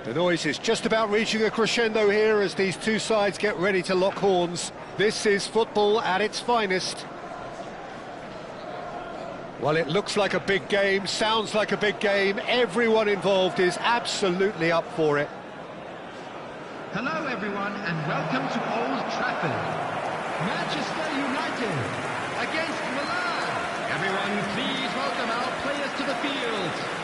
The noise is just about reaching a crescendo here as these two sides get ready to lock horns. This is football at its finest. Well, it looks like a big game, sounds like a big game. Everyone involved is absolutely up for it. Hello everyone and welcome to Old Trafford. Manchester United against Milan. Everyone please welcome our players to the field.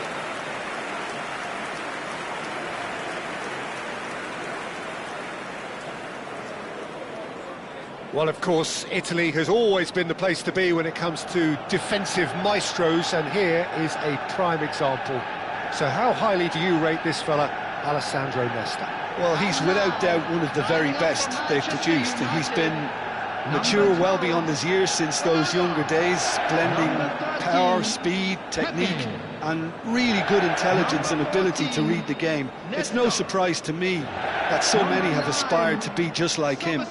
Well, of course, Italy has always been the place to be when it comes to defensive maestros, and here is a prime example. So how highly do you rate this fella, Alessandro Nesta? Well, he's without doubt one of the very best they've produced, and he's been mature well beyond his years since those younger days, blending power, speed, technique, and really good intelligence and ability to read the game. It's no surprise to me that so many have aspired to be just like him.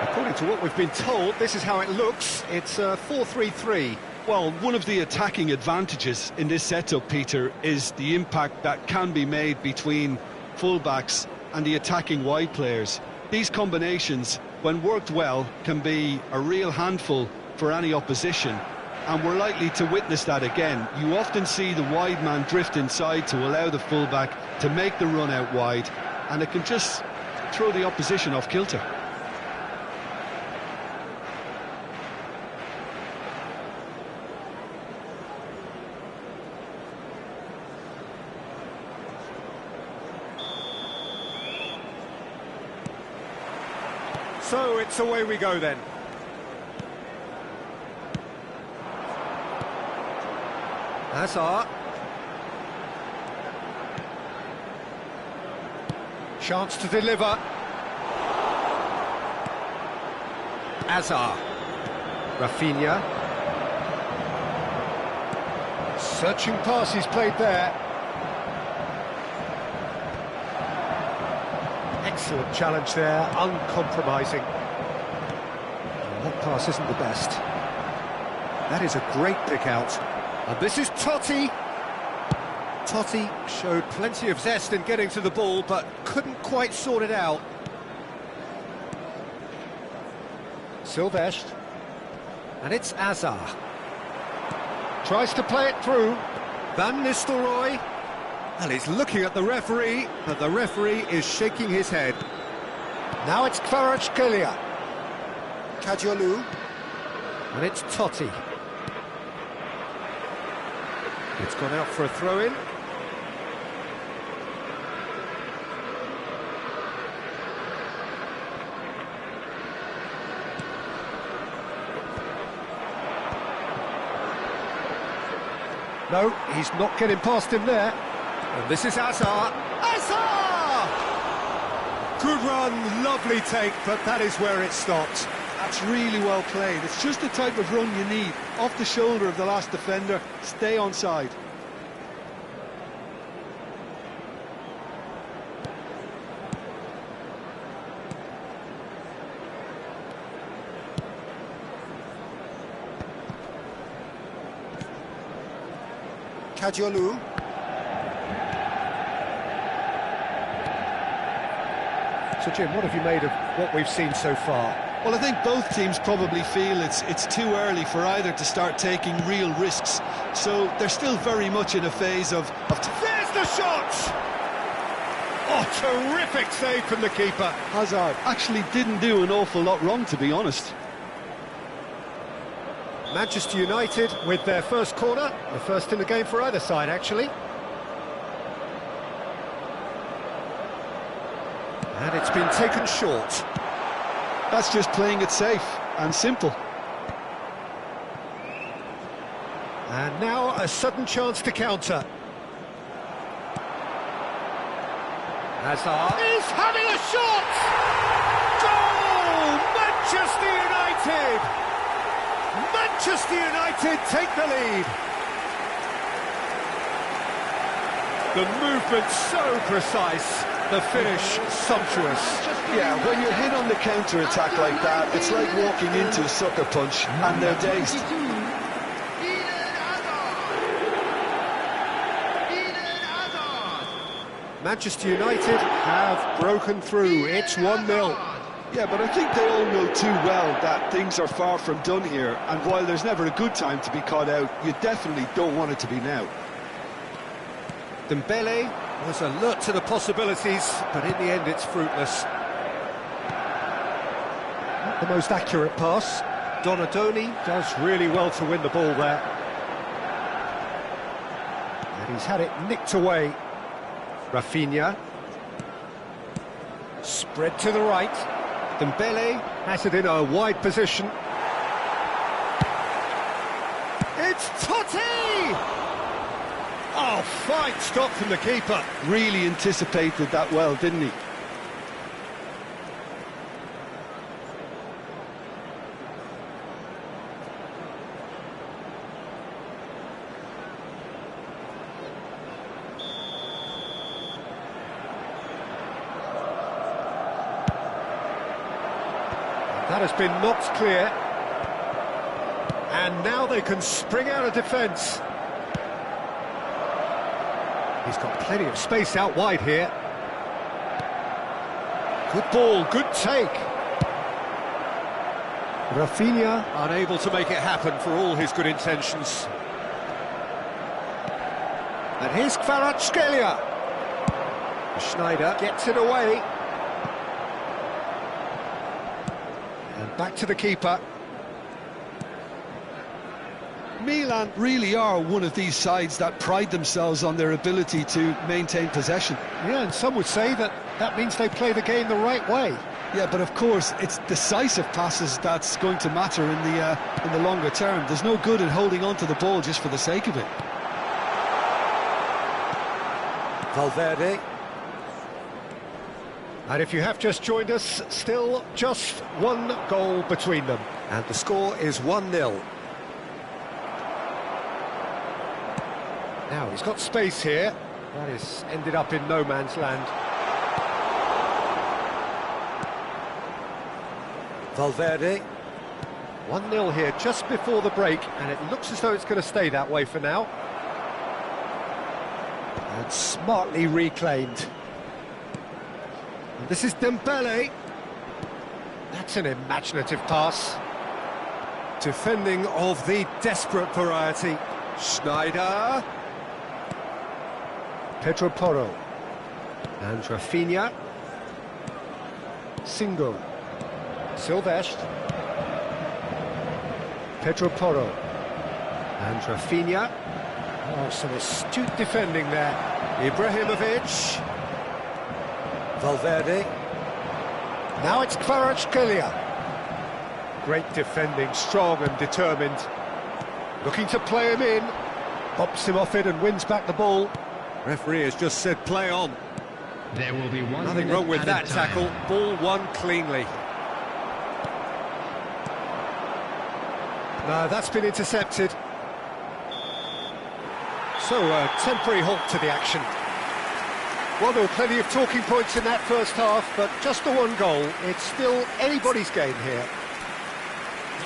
According to what we've been told, this is how it looks. It's 4-3-3. Well, one of the attacking advantages in this setup, Peter, is the impact that can be made between fullbacks and the attacking wide players. These combinations, when worked well, can be a real handful for any opposition, and we're likely to witness that again. You often see the wide man drift inside to allow the fullback to make the run out wide, and it can just throw the opposition off kilter. So it's away we go then. Hazard. Chance to deliver. Hazard. Rafinha. Searching pass he's played there. Excellent challenge there, uncompromising. That pass isn't the best. That is a great pick out. And this is Totti. Totti showed plenty of zest in getting to the ball, but couldn't quite sort it out. Silvestre. And it's Hazard. Tries to play it through. Van Nistelrooy. Well, he's looking at the referee, but the referee is shaking his head. Now it's Kvaratskhelia. Kadiolu. And it's Totti. It's gone out for a throw-in. No, he's not getting past him there. And this is Hazard. Hazard! Good run, lovely take, but that is where it stopped. That's really well played. It's just the type of run you need. Off the shoulder of the last defender, stay onside. Kadiolu. So Jim, what have you made of what we've seen so far? Well, I think both teams probably feel it's too early for either to start taking real risks. So they're still very much in a phase of... There's the shot! Oh, terrific save from the keeper. Hazard actually didn't do an awful lot wrong, to be honest. Manchester United with their first corner, the first in the game for either side, actually. And it's been taken short. That's just playing it safe and simple. And now a sudden chance to counter. Hazard is having a shot! Goal! Manchester United! Manchester United take the lead. The movement so precise, the finish sumptuous. Yeah, when you're hit on the counter-attack like that, it's like walking into a sucker punch and they're dazed. Manchester United have broken through. It's 1-0. Yeah, but I think they all know too well that things are far from done here, and while there's never a good time to be caught out, you definitely don't want it to be now. Dembele was alert to the possibilities, but in the end it's fruitless. Not the most accurate pass. Donadoni does really well to win the ball there. And he's had it nicked away. Rafinha. Spread to the right. Dembele has it in a wide position. It's Totti! Oh, fine stop from the keeper. Really anticipated that well, didn't he? That has been knocked clear. And now they can spring out of defence. He's got plenty of space out wide here. Good ball, good take. Rafinha unable to make it happen for all his good intentions. And here's Kvaratskhelia. Schneider gets it away. And back to the keeper. Milan really are one of these sides that pride themselves on their ability to maintain possession. Yeah, and some would say that that means they play the game the right way. Yeah, but of course, it's decisive passes that's going to matter in the longer term. There's no good in holding on to the ball just for the sake of it. Valverde. And if you have just joined us, still just one goal between them. And the score is 1-0. Now, he's got space here. That is ended up in no man's land. Valverde. 1-0 here just before the break, and it looks as though it's going to stay that way for now. And smartly reclaimed. And this is Dembele. That's an imaginative pass. Defending of the desperate variety. Schneider. Pedro Porro. And Rafinha. Singo. Silvestre. Pedro Porro. And Rafinha. Oh, some astute defending there. Ibrahimovic. Valverde. Now it's Kvaratskhelia. Great defending, strong and determined. Looking to play him in. Pops him off it and wins back the ball. Referee has just said play on. There will be one. Nothing wrong with that tackle. Ball won cleanly. No, that's been intercepted. So, a temporary halt to the action. Well, there were plenty of talking points in that first half, but just the one goal. It's still anybody's game here.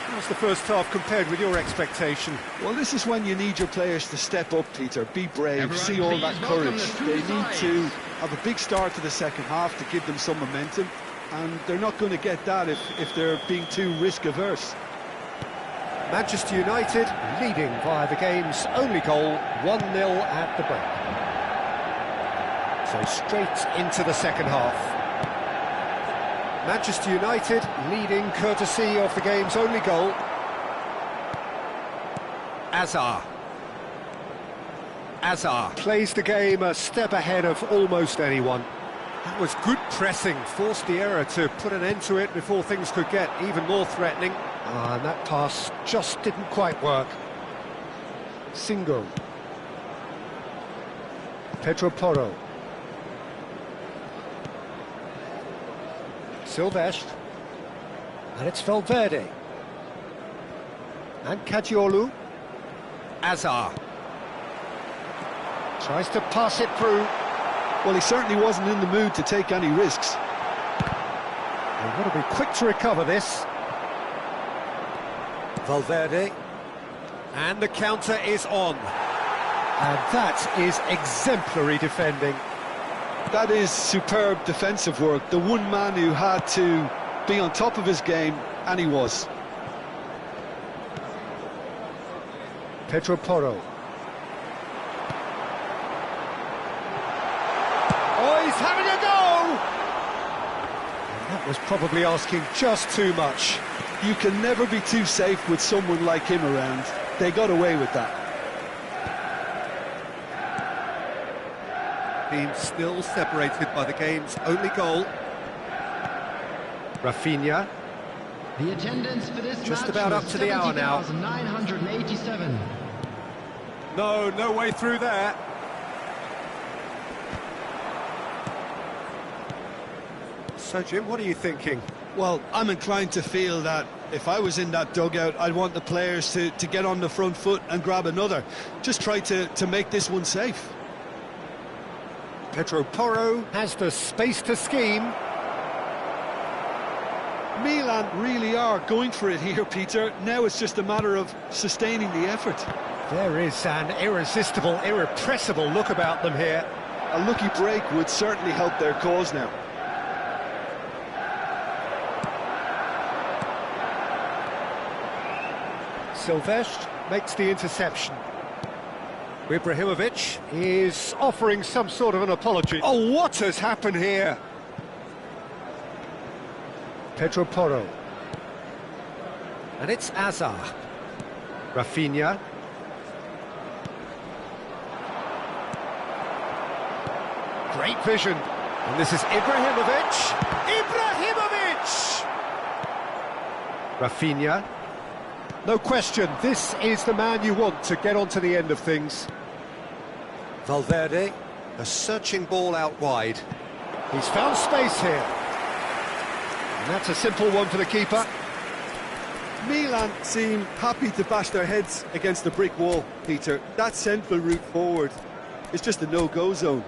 How's the first half compared with your expectation? Well, this is when you need your players to step up, Peter, be brave, Everyone, see all that courage. They need sides. to have a big start to the second half to give them some momentum, and they're not going to get that if they're being too risk-averse. Manchester United leading via the game's only goal, 1-0 at the break. So straight into the second half. Manchester United leading courtesy of the game's only goal. Azar plays the game a step ahead of almost anyone. That was good pressing, forced the error to put an end to it before things could get even more threatening. And that pass just didn't quite work. Singo. Pedro Porro. Silvestre. And it's Valverde. And Caggiolu. Azar. Tries to pass it through. Well, he certainly wasn't in the mood to take any risks. They've got to be quick to recover this. Valverde. And the counter is on. And that is exemplary defending. That is superb defensive work. The one man who had to be on top of his game, and he was. Pedro Porro. Oh, he's having a go! That was probably asking just too much. You can never be too safe with someone like him around. They got away with that. Team still separated by the game's only goal. Rafinha. The attendance for this Just match about was up to the hour now. 70,987. No way through there. So, Jim, what are you thinking? Well, I'm inclined to feel that if I was in that dugout, I'd want the players to get on the front foot and grab another. Just try to make this one safe. Pedro Porro has the space to scheme. Milan really are going for it here, Peter. Now it's just a matter of sustaining the effort. There is an irresistible, irrepressible look about them here. A lucky break would certainly help their cause now. Silvestre makes the interception. Ibrahimovic is offering some sort of an apology. Oh, what has happened here? Pedro Porro. And it's Azar. Rafinha. Great vision. And this is Ibrahimovic. Ibrahimovic! Rafinha. No question, this is the man you want to get onto the end of things. Valverde, a searching ball out wide. He's found space here. And that's a simple one for the keeper. Milan seem happy to bash their heads against the brick wall, Peter. That central route forward is just a no-go zone.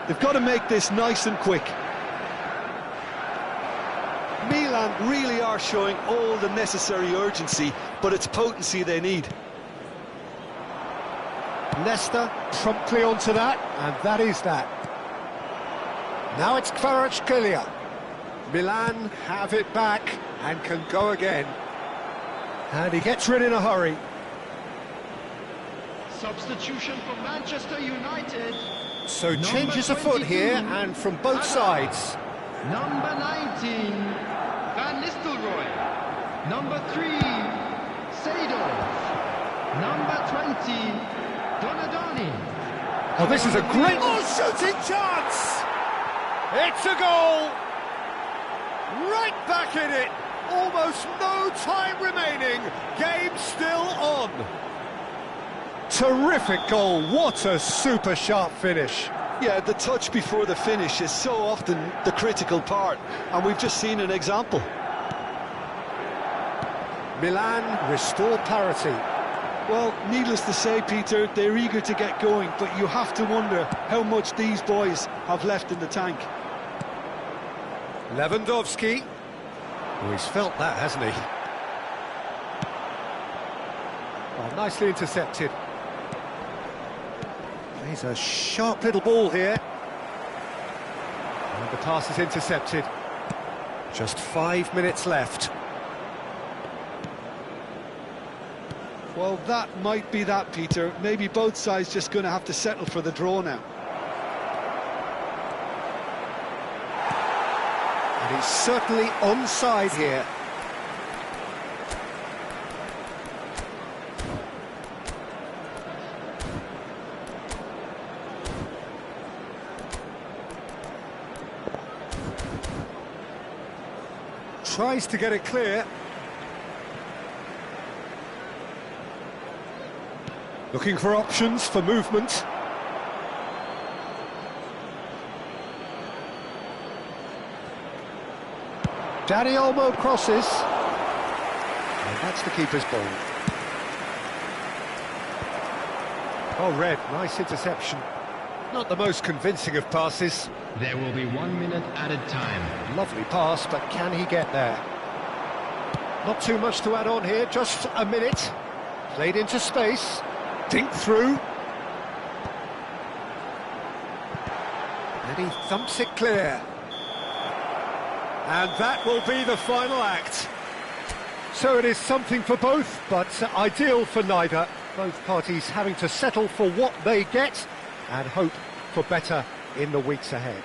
They've got to make this nice and quick. Milan really are showing all the necessary urgency, but it's potency they need. Leicester promptly onto that, and that is that. Now it's Kvaratskhelia. Milan have it back and can go again. And he gets rid in a hurry. Substitution for Manchester United. So changes afoot here, and from both sides. Number 19, Van Nistelrooy. Number 3, Seedorf. Number 20, Donadoni. Oh, this is a great shooting chance! It's a goal! Right back in it! Almost no time remaining. Game still on. Terrific goal. What a super sharp finish. Yeah, the touch before the finish is so often the critical part, and we've just seen an example. Milan restore parity. Well, needless to say, Peter, they're eager to get going, but you have to wonder how much these boys have left in the tank. Lewandowski. Oh, he's felt that, hasn't he? Oh, nicely intercepted. He's a sharp little ball here. And the pass is intercepted. Just 5 minutes left. Well, that might be that, Peter. Maybe both sides just going to have to settle for the draw now. And he's certainly onside here. Tries to get it clear. Looking for options for movement. Danny Olmo crosses. And that's the keeper's ball. Oh, Red, nice interception. Not the most convincing of passes. There will be 1 minute added time. Lovely pass, but can he get there? Not too much to add on here, just a minute. Played into space. Dink through. And he thumps it clear. And that will be the final act. So it is something for both, but ideal for neither. Both parties having to settle for what they get and hope for better in the weeks ahead.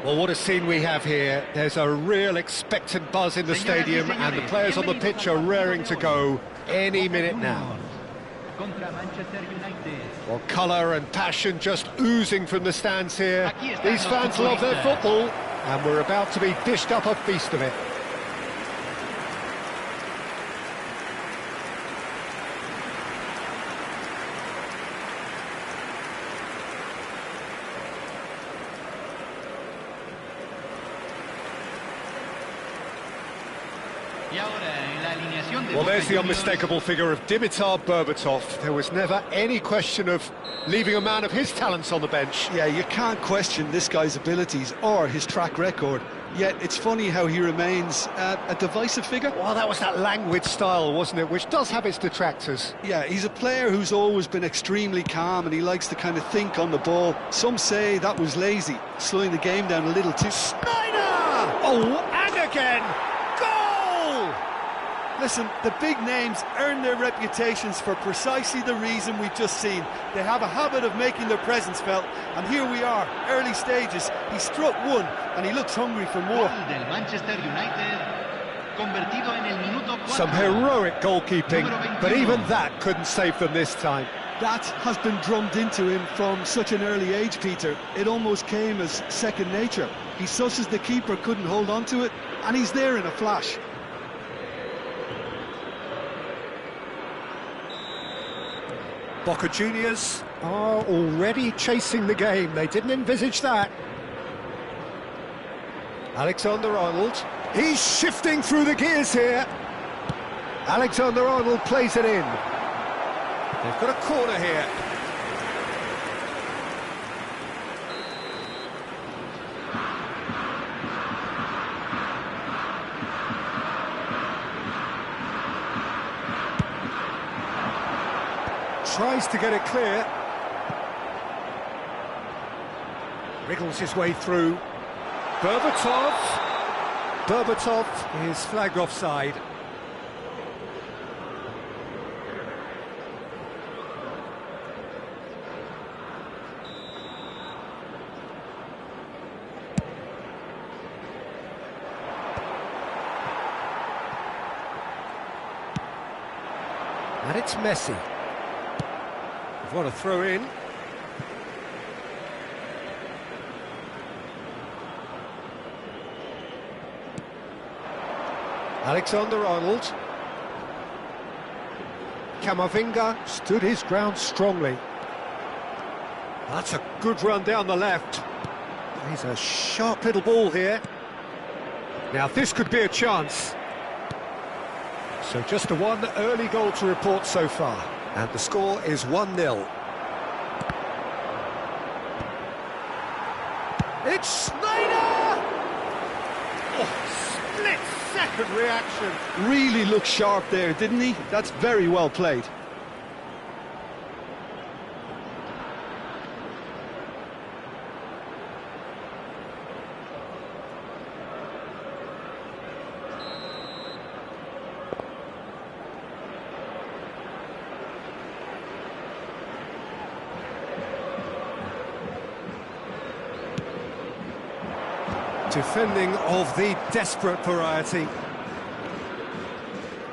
Well, what a scene we have here. There's a real expectant buzz in the stadium and the players on the pitch are raring to go any minute now. Well, colour and passion just oozing from the stands here. These fans love their football and we're about to be dished up a feast of it. Well, there's the unmistakable figure of Dimitar Berbatov. There was never any question of leaving a man of his talents on the bench. Yeah, you can't question this guy's abilities or his track record. yet it's funny how he remains a divisive figure. Well, that was that languid style, wasn't it, which does have its detractors. Yeah, he's a player who's always been extremely calm and he likes to kind of think on the ball. Some say that was lazy, slowing the game down a little too. Snyder! Oh, and again! Goal! Listen, the big names earn their reputations for precisely the reason we've just seen. They have a habit of making their presence felt, and here we are, early stages. He struck one, and he looks hungry for more. Some heroic goalkeeping, but even that couldn't save them this time. That has been drummed into him from such an early age, Peter. It almost came as second nature. He susses the keeper couldn't hold on to it, and he's there in a flash. Boca Juniors are already chasing the game. They didn't envisage that. Alexander-Arnold. He's shifting through the gears here. Alexander-Arnold plays it in. They've got a corner here. Tries to get it clear. Wriggles his way through. Berbatov is flagged offside. And it's Messi. What a throw in. Alexander-Arnold. Camavinga stood his ground strongly. That's a good run down the left. He's a sharp little ball here. Now this could be a chance. So just the one early goal to report so far. And the score is 1-0. It's Snyder! Oh, split-second reaction. Really looked sharp there, didn't he? That's very well played. Defending of the desperate variety.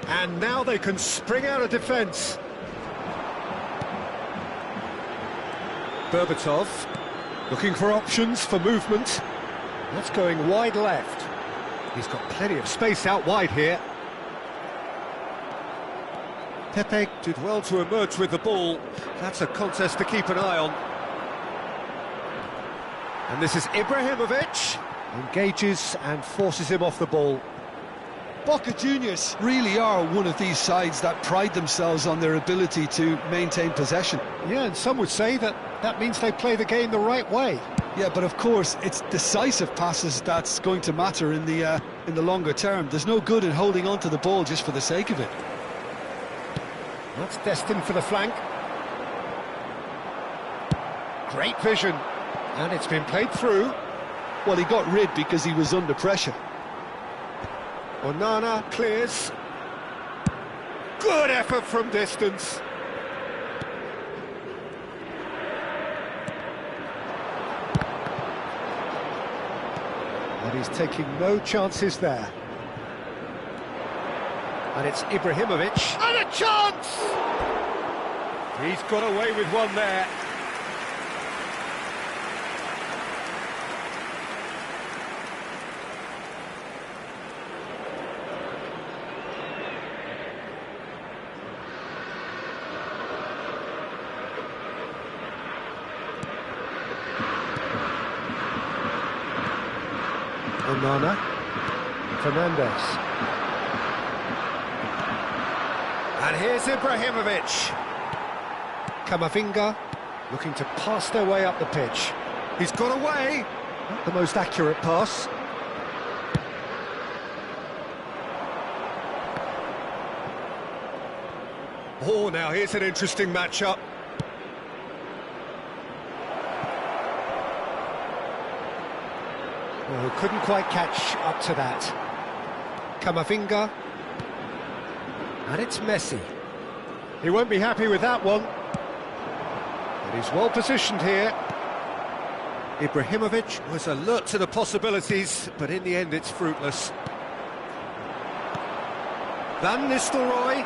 And now they can spring out of defence. Berbatov looking for options for movement. That's going wide left. He's got plenty of space out wide here. Pepe did well to emerge with the ball. That's a contest to keep an eye on. And this is Ibrahimovic. Engages and forces him off the ball. Boca Juniors really are one of these sides that pride themselves on their ability to maintain possession. Yeah, and some would say that that means they play the game the right way. Yeah, but of course, it's decisive passes that's going to matter in the longer term. There's no good in holding on to the ball just for the sake of it. That's destined for the flank. Great vision. And it's been played through. Well, he got rid because he was under pressure. Onana clears. Good effort from distance. And he's taking no chances there. And it's Ibrahimovic. And a chance! He's got away with one there. Onana, Fernandez. And here's Ibrahimovic. Camavinga looking to pass their way up the pitch. He's got away. Not the most accurate pass. Oh, now here's an interesting matchup. Well, couldn't quite catch up to that. Camavinga. And it's Messi. He won't be happy with that one. But he's well positioned here. Ibrahimovic was alert to the possibilities, but in the end it's fruitless. Van Nistelrooy.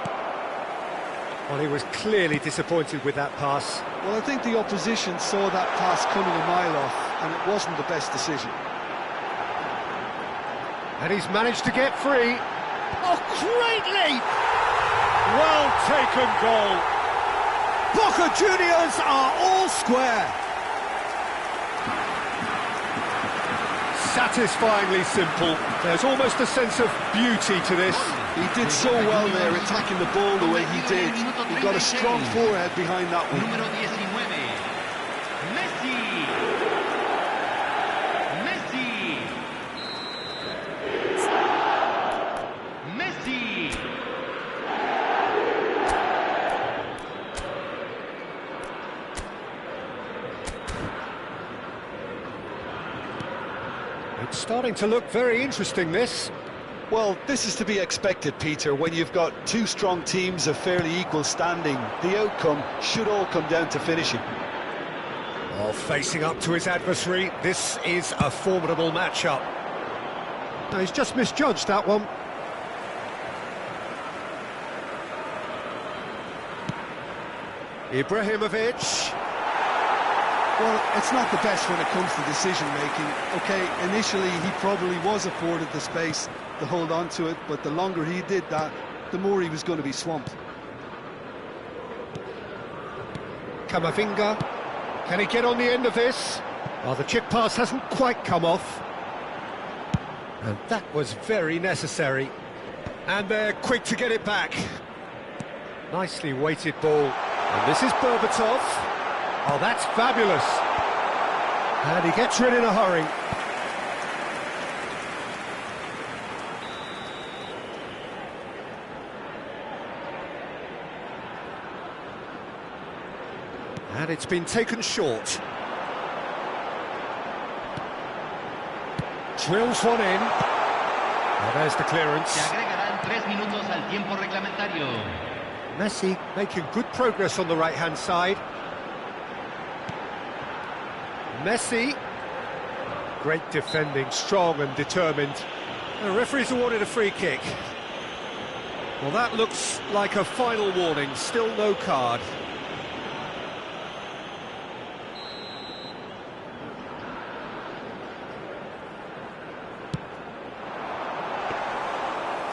Well, he was clearly disappointed with that pass. Well, I think the opposition saw that pass coming a mile off, and it wasn't the best decision. And he's managed to get free. Oh, great leap! Well taken goal. Boca Juniors are all square. Satisfyingly simple. There's almost a sense of beauty to this. He did so well there, attacking the ball the way he did. He got a strong forehead behind that one. Número 19. Messi. Messi. Messi. It's starting to look very interesting, this. Well, this is to be expected, Peter. When you've got two strong teams of fairly equal standing, the outcome should all come down to finishing. Well, facing up to his adversary, this is a formidable matchup. No, he's just misjudged that one. Ibrahimovic. Well, it's not the best when it comes to decision-making. OK, initially he probably was afforded the space to hold on to it, but the longer he did that, the more he was going to be swamped. Camavinga. Can he get on the end of this? Well, the chip pass hasn't quite come off. And that was very necessary. And they're quick to get it back. Nicely weighted ball. And this is Berbatov. Oh, that's fabulous. And he gets rid in a hurry. And it's been taken short. Drills one in. Now there's the clearance. Se agregarán 3 minutos al tiempo reglamentario. Messi making good progress on the right-hand side. Messi. Great defending, strong and determined. The referee's awarded a free kick. Well, that looks like a final warning. Still no card.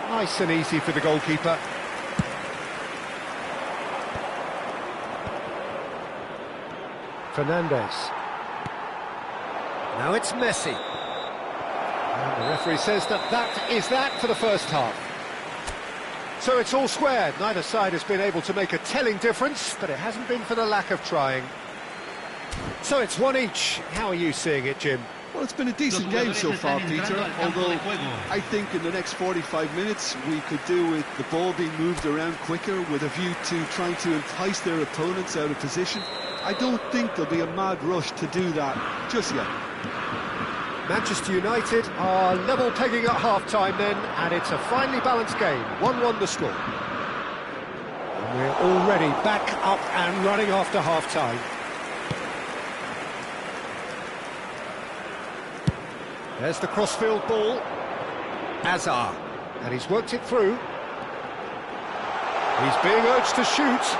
Nice and easy for the goalkeeper. Fernandez. Now it's Messi. And the referee says that is that for the first half. So it's all square. Neither side has been able to make a telling difference, but it hasn't been for the lack of trying. So it's one each. How are you seeing it, Jim? Well, it's been a decent game so far, Peter, although I think in the next 45 minutes we could do with the ball being moved around quicker with a view to trying to entice their opponents out of position. I don't think there'll be a mad rush to do that just yet. Manchester United are level pegging at half-time then, and it's a finely balanced game. 1-1 the score. And we're already back up and running after half-time. There's the crossfield ball. Azar. And he's worked it through. He's being urged to shoot.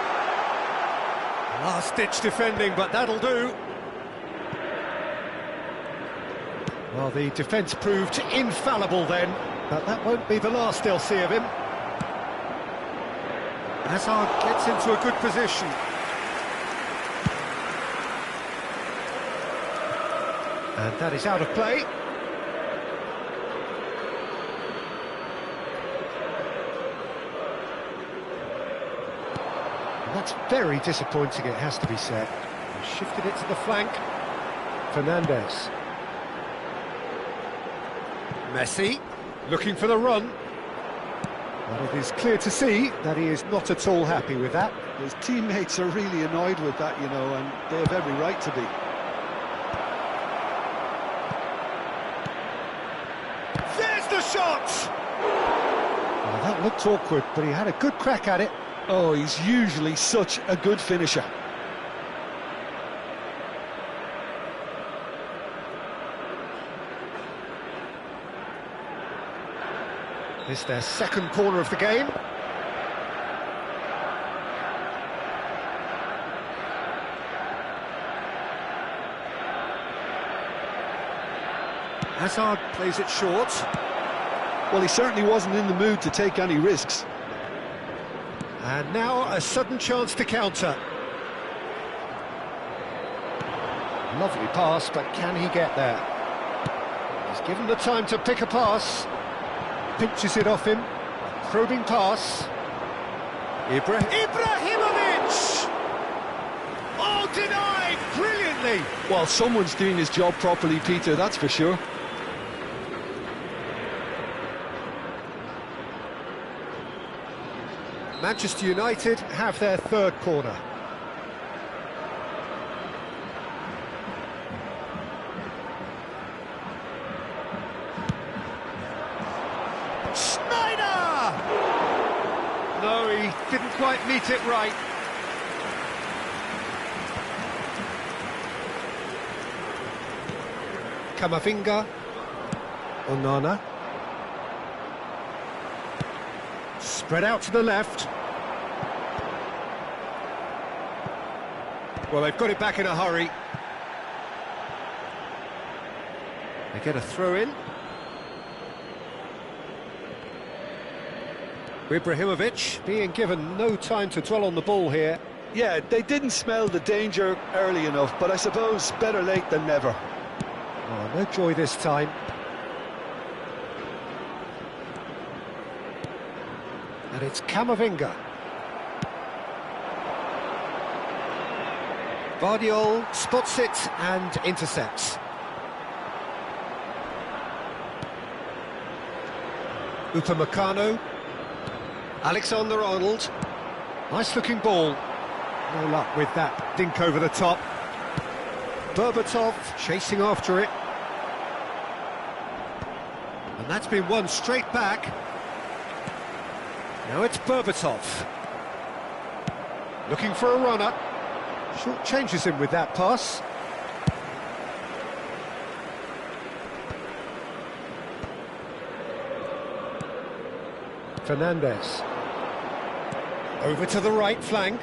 Last-ditch defending, but that'll do. Well, the defence proved infallible then, but that won't be the last they'll see of him. Hazard gets into a good position. And that is out of play. And that's very disappointing, it has to be said. He shifted it to the flank. Fernandez. Messi, looking for the run. But it is clear to see that he is not at all happy with that. His teammates are really annoyed with that, you know, and they have every right to be. There's the shot! Well, that looked awkward, but he had a good crack at it. Oh, he's usually such a good finisher. This is their second corner of the game. Hazard plays it short. Well, he certainly wasn't in the mood to take any risks. And now a sudden chance to counter. Lovely pass, but can he get there? He's given the time to pick a pass. Pinches it off him. Probing pass. Ibrahimovic! Oh, denied! Brilliantly! Well, someone's doing his job properly, Peter, that's for sure. Manchester United have their third corner. Schneider! No, he didn't quite meet it right. Camavinga. Onana. Spread out to the left. Well, they've got it back in a hurry. They get a throw in. Ibrahimovic being given no time to dwell on the ball here. Yeah, they didn't smell the danger early enough, but I suppose better late than never. Oh, no joy this time. And it's Camavinga. Vardiol spots it and intercepts. Upamecano. Alexander-Arnold. Nice looking ball. No luck with that dink over the top. Berbatov chasing after it. And that's been won straight back. Now it's Berbatov. Looking for a runner. Short changes him with that pass. Fernandes. Over to the right flank.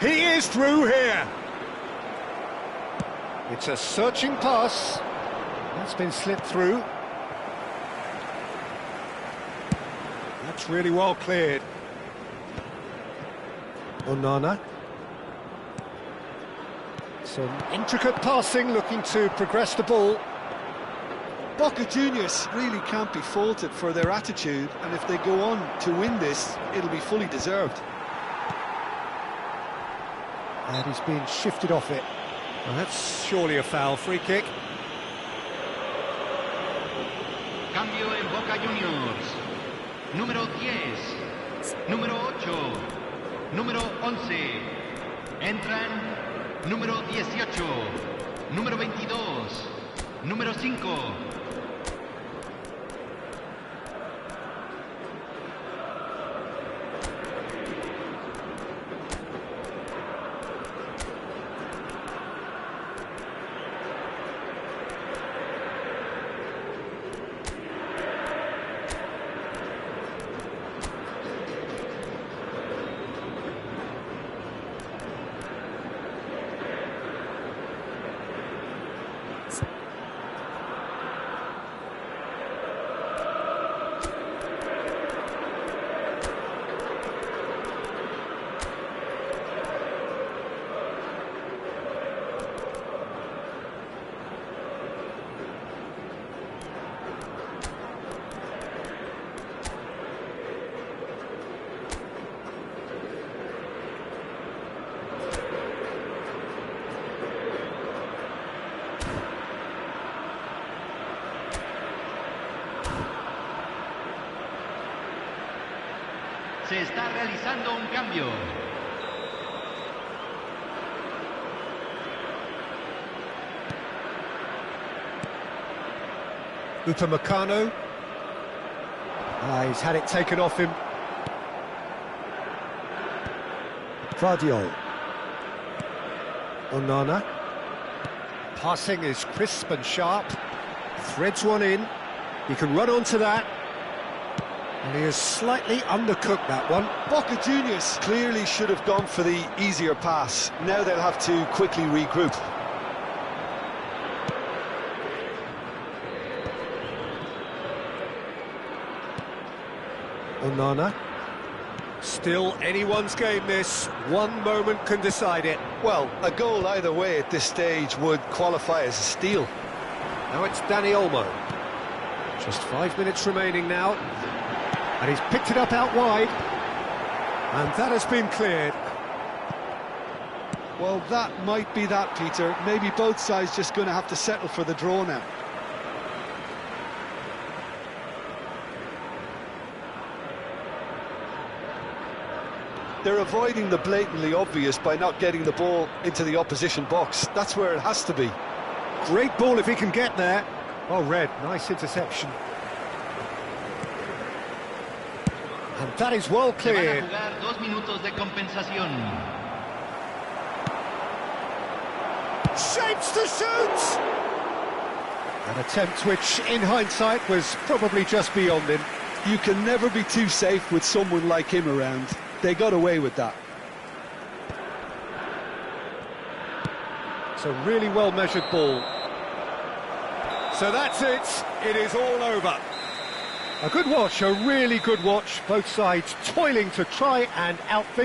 He is through here. It's a searching pass. That's been slipped through. That's really well cleared. Onana. Some intricate passing, looking to progress the ball. Boca Juniors really can't be faulted for their attitude, and if they go on to win this, it'll be fully deserved. And he's being shifted off it. Well, that's surely a foul. Free kick. Cambio en Boca Juniors. Número 10. Número 8. Número 11. Entran número 18. Número 22. Número 5. Se está realizando un cambio. Upamecano. He's had it taken off him. Vardiol. Onana. Passing is crisp and sharp. Threads one in. He can run onto that. And he has slightly undercooked that one. Boca Juniors clearly should have gone for the easier pass. Now they'll have to quickly regroup. Onana. Still anyone's game this. One moment can decide it. Well, a goal either way at this stage would qualify as a steal. Now it's Dani Olmo. Just 5 minutes remaining now. And he's picked it up out wide. And that has been cleared. Well, that might be that, Peter. Maybe both sides just going to have to settle for the draw now. They're avoiding the blatantly obvious by not getting the ball into the opposition box. That's where it has to be. Great ball if he can get there. Oh, Red, nice interception. And that is well cleared. Se van a jugar 2 minutos de compensación. Shapes to shoot! An attempt which, in hindsight, was probably just beyond him. You can never be too safe with someone like him around. They got away with that. It's a really well-measured ball. So that's it. It is all over. A good watch, a really good watch. Both sides toiling to try and outthink